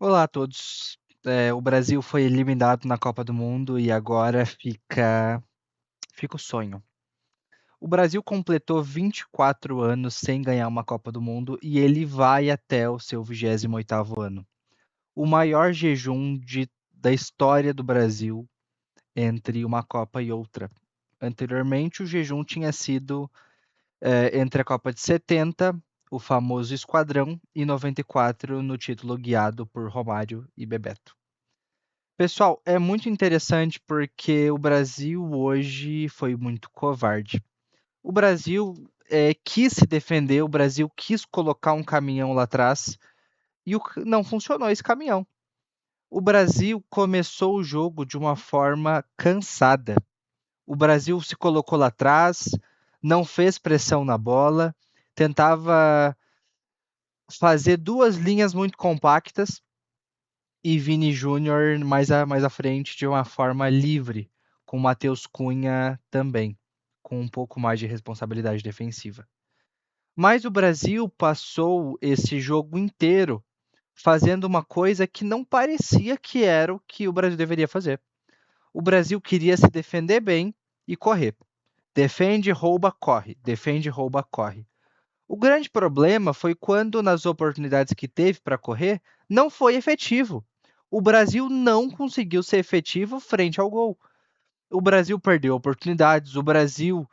Olá a todos. O Brasil foi eliminado na Copa do Mundo e agora fica o sonho. O Brasil completou 24 anos sem ganhar uma Copa do Mundo e ele vai até o seu 28º ano. O maior jejum da história do Brasil entre uma Copa e outra. Anteriormente, o jejum tinha sido entre a Copa de 70, o famoso Esquadrão, e 94, no título guiado por Romário e Bebeto. Pessoal, é muito interessante porque o Brasil hoje foi muito covarde. O Brasil quis se defender, o Brasil quis colocar um caminhão lá atrás e não funcionou esse caminhão. O Brasil começou o jogo de uma forma cansada. O Brasil se colocou lá atrás, não fez pressão na bola, tentava fazer duas linhas muito compactas e Vini Júnior mais à frente de uma forma livre, com Matheus Cunha também, com um pouco mais de responsabilidade defensiva. Mas o Brasil passou esse jogo inteiro fazendo uma coisa que não parecia que era o que o Brasil deveria fazer. O Brasil queria se defender bem e correr. Defende, rouba, corre. Defende, rouba, corre. O grande problema foi quando, nas oportunidades que teve para correr, não foi efetivo. O Brasil não conseguiu ser efetivo frente ao gol. O Brasil perdeu oportunidades, o Brasil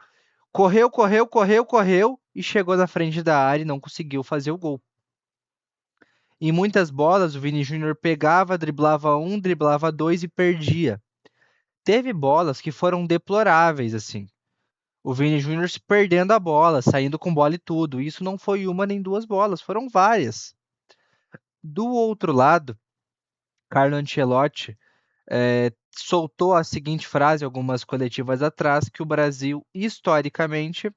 correu, correu, correu, correu e chegou na frente da área e não conseguiu fazer o gol. Em muitas bolas, o Vini Júnior pegava, driblava um, driblava dois e perdia. Teve bolas que foram deploráveis, assim. O Vini Júnior se perdendo a bola, saindo com bola e tudo. Isso não foi uma nem duas bolas, foram várias. Do outro lado, Carlo Ancelotti soltou a seguinte frase algumas coletivas atrás, que o Brasil, historicamente,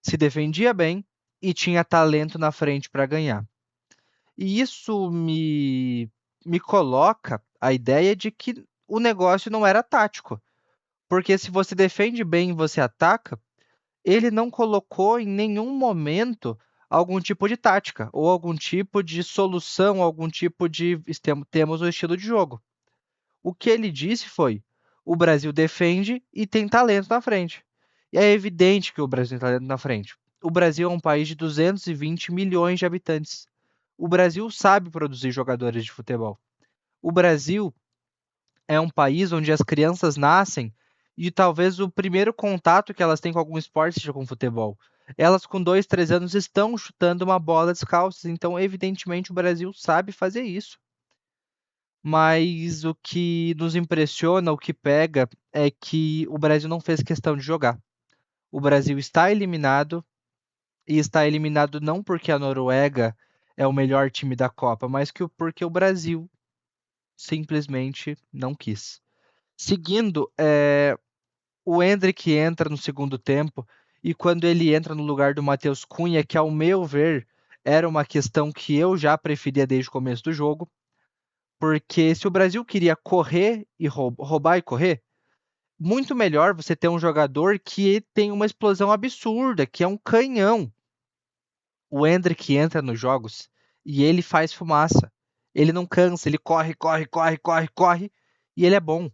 se defendia bem e tinha talento na frente para ganhar. E isso me coloca a ideia de que o negócio não era tático. Porque se você defende bem e você ataca, ele não colocou em nenhum momento algum tipo de tática ou algum tipo de solução, algum tipo de temos o estilo de jogo. O que ele disse foi: o Brasil defende e tem talento na frente. E é evidente que o Brasil tem talento na frente. O Brasil é um país de 220 milhões de habitantes. O Brasil sabe produzir jogadores de futebol. O Brasil é um país onde as crianças nascem e talvez o primeiro contato que elas têm com algum esporte seja com futebol. Elas, com 2, 3 anos, estão chutando uma bola descalças, então, evidentemente, o Brasil sabe fazer isso. Mas o que nos impressiona, o que pega, é que o Brasil não fez questão de jogar. O Brasil está eliminado, e está eliminado não porque a Noruega é o melhor time da Copa, mas porque o Brasil simplesmente não quis. Seguindo, o Endrick entra no segundo tempo, e quando ele entra no lugar do Matheus Cunha, que ao meu ver era uma questão que eu já preferia desde o começo do jogo, porque se o Brasil queria correr e roubar e correr, muito melhor você ter um jogador que tem uma explosão absurda, que é um canhão. O Endrick entra nos jogos e ele faz fumaça. Ele não cansa, ele corre, corre, corre, corre, corre, e ele é bom.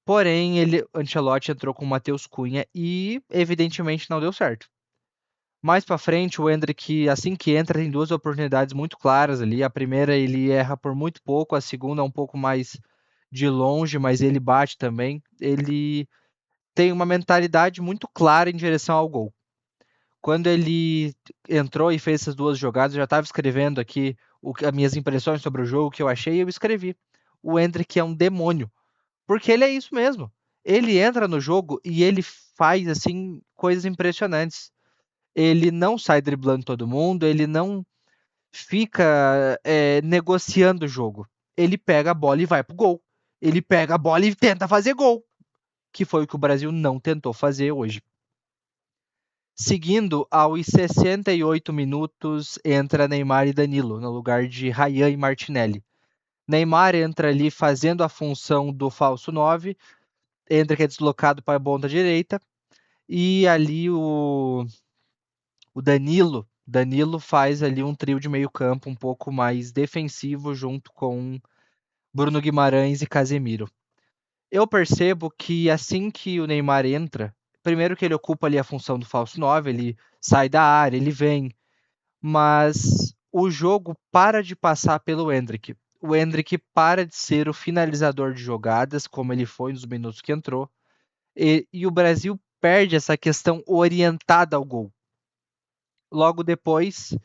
Porém, Ancelotti entrou com o Matheus Cunha e evidentemente não deu certo. Mais para frente, o Endrick, assim que entra, tem duas oportunidades muito claras ali. A primeira ele erra por muito pouco, a segunda é um pouco mais de longe, mas ele bate também. Ele tem uma mentalidade muito clara em direção ao gol. Quando ele entrou e fez essas duas jogadas, eu já estava escrevendo aqui as minhas impressões sobre o jogo, o que eu achei, e eu escrevi. O Endrick é um demônio. Porque ele é isso mesmo. Ele entra no jogo e ele faz assim coisas impressionantes. Ele não sai driblando todo mundo, ele não fica negociando o jogo. Ele pega a bola e vai pro gol. Ele pega a bola e tenta fazer gol, que foi o que o Brasil não tentou fazer hoje. Seguindo, aos 68 minutos, entra Neymar e Danilo, no lugar de Rayan e Martinelli. Neymar entra ali fazendo a função do falso 9, entra que é deslocado para a ponta direita, e ali o Danilo Danilo faz ali um trio de meio campo um pouco mais defensivo junto com Bruno Guimarães e Casemiro. Eu percebo que assim que o Neymar entra, primeiro que ele ocupa ali a função do falso 9, ele sai da área, ele vem, mas o jogo para de passar pelo Endrick. O Endrick para de ser o finalizador de jogadas, como ele foi nos minutos que entrou, e o Brasil perde essa questão orientada ao gol. Logo depois,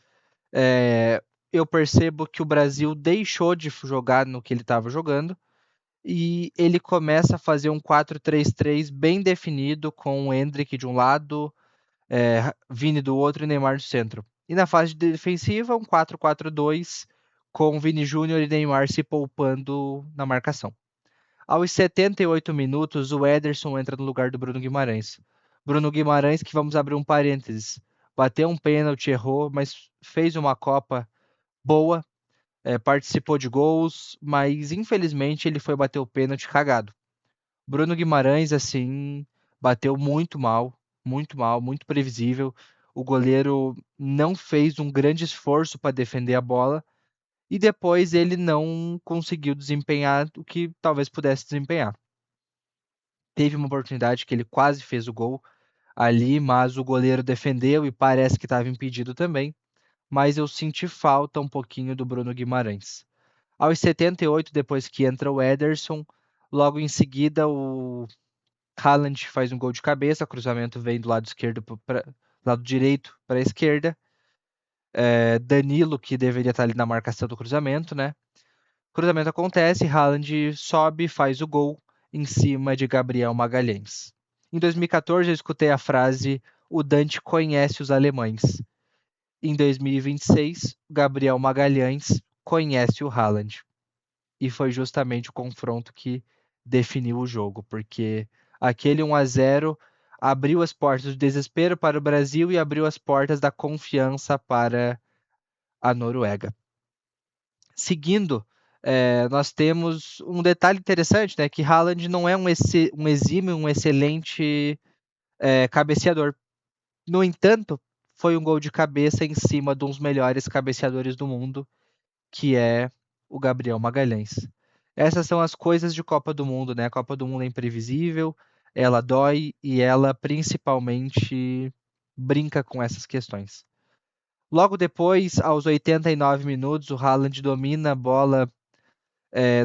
eu percebo que o Brasil deixou de jogar no que ele estava jogando e ele começa a fazer um 4-3-3 bem definido, com o Endrick de um lado, Vini do outro e Neymar no centro. E na fase defensiva, um 4-4-2, com Vini Júnior e Neymar se poupando na marcação. Aos 78 minutos, o Ederson entra no lugar do Bruno Guimarães. Bruno Guimarães, que vamos abrir um parênteses, bateu um pênalti, errou, mas fez uma Copa boa, participou de gols, mas infelizmente ele foi bater o pênalti cagado. Bruno Guimarães, assim, bateu muito mal, muito previsível. O goleiro não fez um grande esforço para defender a bola e depois ele não conseguiu desempenhar o que talvez pudesse desempenhar. Teve uma oportunidade que ele quase fez o gol ali, mas o goleiro defendeu e parece que estava impedido também. Mas eu senti falta um pouquinho do Bruno Guimarães. Aos 78, depois que entra o Ederson, logo em seguida o Haaland faz um gol de cabeça, o cruzamento vem do lado esquerdo para lado direito para a esquerda. Danilo, que deveria estar ali na marcação do cruzamento, né? O cruzamento acontece, Haaland sobe, faz o gol em cima de Gabriel Magalhães. Em 2014 eu escutei a frase: "O Dante conhece os alemães". Em 2026, Gabriel Magalhães conhece o Haaland. E foi justamente o confronto que definiu o jogo, porque aquele 1-0 abriu as portas do desespero para o Brasil e abriu as portas da confiança para a Noruega. Seguindo, nós temos um detalhe interessante, né, que Haaland não é um exímio, um excelente cabeceador. No entanto, foi um gol de cabeça em cima de um dos melhores cabeceadores do mundo, que é o Gabriel Magalhães. Essas são as coisas de Copa do Mundo, né? A Copa do Mundo é imprevisível, ela dói e ela principalmente brinca com essas questões. Logo depois, aos 89 minutos, o Haaland domina a bola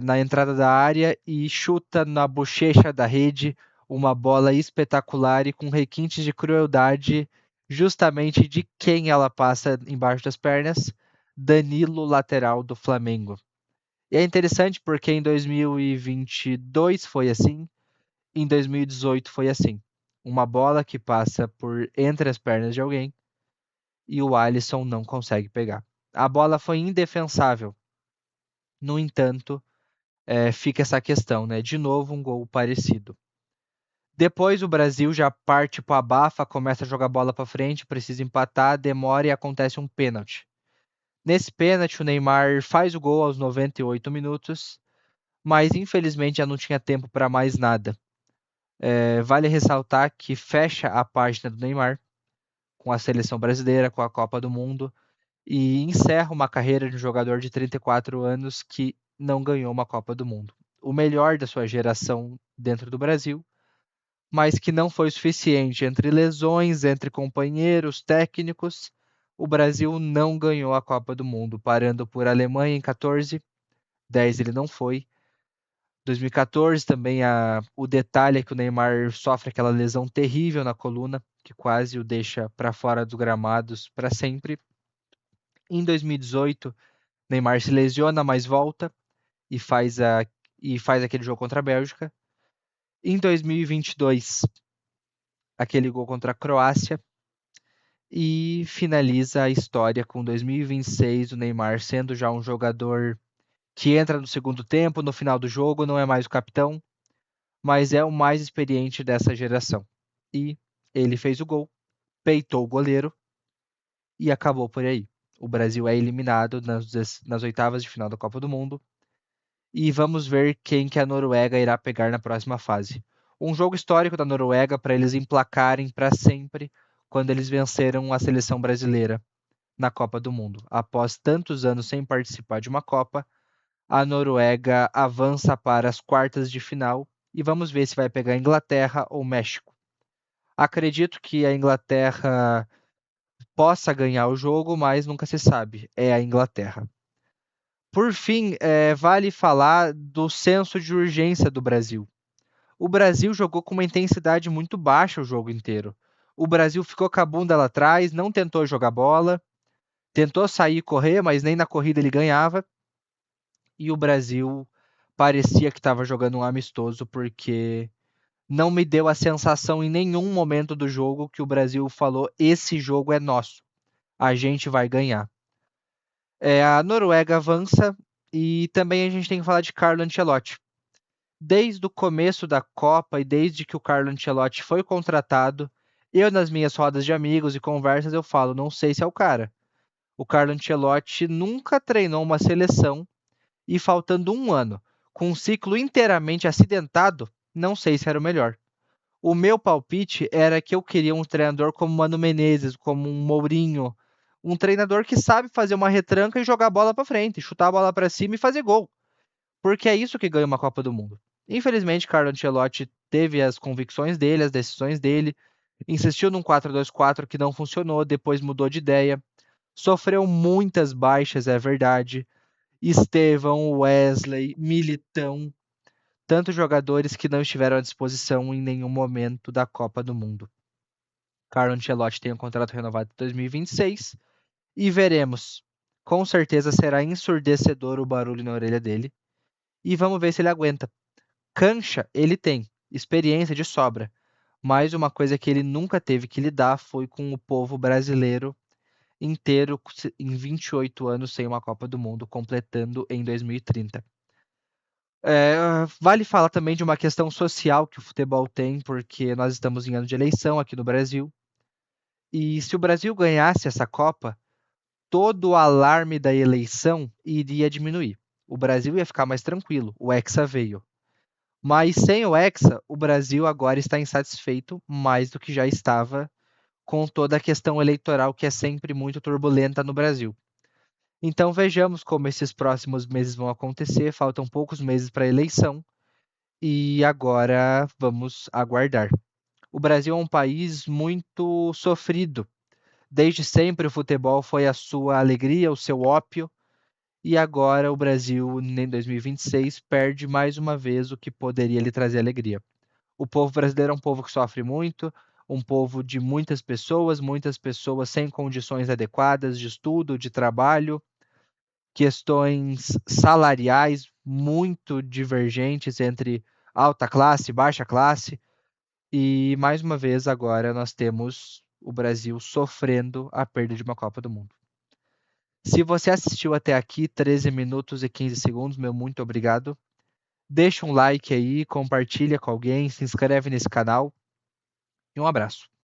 na entrada da área e chuta na bochecha da rede uma bola espetacular e com requintes de crueldade, justamente de quem ela passa embaixo das pernas, Danilo, lateral do Flamengo. E é interessante porque em 2022 foi assim, em 2018 foi assim. Uma bola que passa por entre as pernas de alguém e o Alisson não consegue pegar. A bola foi indefensável. No entanto, fica essa questão, né? De novo, um gol parecido. Depois o Brasil já parte para o abafa, começa a jogar bola para frente, precisa empatar, demora e acontece um pênalti. Nesse pênalti, o Neymar faz o gol aos 98 minutos, mas infelizmente já não tinha tempo para mais nada. Vale ressaltar que fecha a página do Neymar com a seleção brasileira, com a Copa do Mundo, e encerra uma carreira de um jogador de 34 anos que não ganhou uma Copa do Mundo. O melhor da sua geração dentro do Brasil, mas que não foi suficiente. Entre lesões, entre companheiros, técnicos, o Brasil não ganhou a Copa do Mundo, parando por Alemanha em 14, 10 ele não foi. 2014 também o detalhe é que o Neymar sofre aquela lesão terrível na coluna, que quase o deixa para fora dos gramados para sempre. Em 2018, Neymar se lesiona, mas volta e faz aquele jogo contra a Bélgica. Em 2022, aquele gol contra a Croácia. E finaliza a história com 2026, o Neymar sendo já um jogador que entra no segundo tempo, no final do jogo, não é mais o capitão, mas é o mais experiente dessa geração. E ele fez o gol, peitou o goleiro e acabou por aí. O Brasil é eliminado nas oitavas de final da Copa do Mundo. E vamos ver quem que a Noruega irá pegar na próxima fase. Um jogo histórico da Noruega para eles emplacarem para sempre quando eles venceram a seleção brasileira na Copa do Mundo. Após tantos anos sem participar de uma Copa, a Noruega avança para as quartas de final e vamos ver se vai pegar Inglaterra ou México. Acredito que a Inglaterra possa ganhar o jogo, mas nunca se sabe. É a Inglaterra. Por fim, vale falar do senso de urgência do Brasil. O Brasil jogou com uma intensidade muito baixa o jogo inteiro. O Brasil ficou com a bunda lá atrás, não tentou jogar bola, tentou sair e correr, mas nem na corrida ele ganhava. E o Brasil parecia que estava jogando um amistoso, porque não me deu a sensação em nenhum momento do jogo que o Brasil falou: esse jogo é nosso, a gente vai ganhar. A Noruega avança e também a gente tem que falar de Carlo Ancelotti. Desde o começo da Copa e desde que o Carlo Ancelotti foi contratado, eu nas minhas rodas de amigos e conversas eu falo, não sei se é o cara. O Carlo Ancelotti nunca treinou uma seleção e faltando um ano, com um ciclo inteiramente acidentado, não sei se era o melhor. O meu palpite era que eu queria um treinador como Mano Menezes, como um Mourinho, um treinador que sabe fazer uma retranca e jogar a bola para frente, chutar a bola para cima e fazer gol, porque é isso que ganha uma Copa do Mundo. Infelizmente, Carlo Ancelotti teve as convicções dele, as decisões dele, insistiu num 4-2-4 que não funcionou, depois mudou de ideia, sofreu muitas baixas, é verdade. Estevão, Wesley, Militão, tantos jogadores que não estiveram à disposição em nenhum momento da Copa do Mundo. Carlo Ancelotti tem um contrato renovado em 2026 e veremos. Com certeza será ensurdecedor o barulho na orelha dele e vamos ver se ele aguenta. Cancha ele tem, experiência de sobra, mas uma coisa que ele nunca teve que lidar foi com o povo brasileiro inteiro em 28 anos sem uma Copa do Mundo, completando em 2030. Vale falar também de uma questão social que o futebol tem, porque nós estamos em ano de eleição aqui no Brasil. E se o Brasil ganhasse essa Copa, todo o alarme da eleição iria diminuir. O Brasil ia ficar mais tranquilo. O Hexa veio. Mas sem o Hexa, o Brasil agora está insatisfeito mais do que já estava com toda a questão eleitoral que é sempre muito turbulenta no Brasil. Então vejamos como esses próximos meses vão acontecer. Faltam poucos meses para a eleição. E agora vamos aguardar. O Brasil é um país muito sofrido. Desde sempre o futebol foi a sua alegria, o seu ópio, e agora o Brasil, em 2026, perde mais uma vez o que poderia lhe trazer alegria. O povo brasileiro é um povo que sofre muito, um povo de muitas pessoas sem condições adequadas de estudo, de trabalho, questões salariais muito divergentes entre alta classe e baixa classe. E mais uma vez agora nós temos o Brasil sofrendo a perda de uma Copa do Mundo. Se você assistiu até aqui, 13 minutos e 15 segundos, meu muito obrigado. Deixa um like aí, compartilha com alguém, se inscreve nesse canal e um abraço.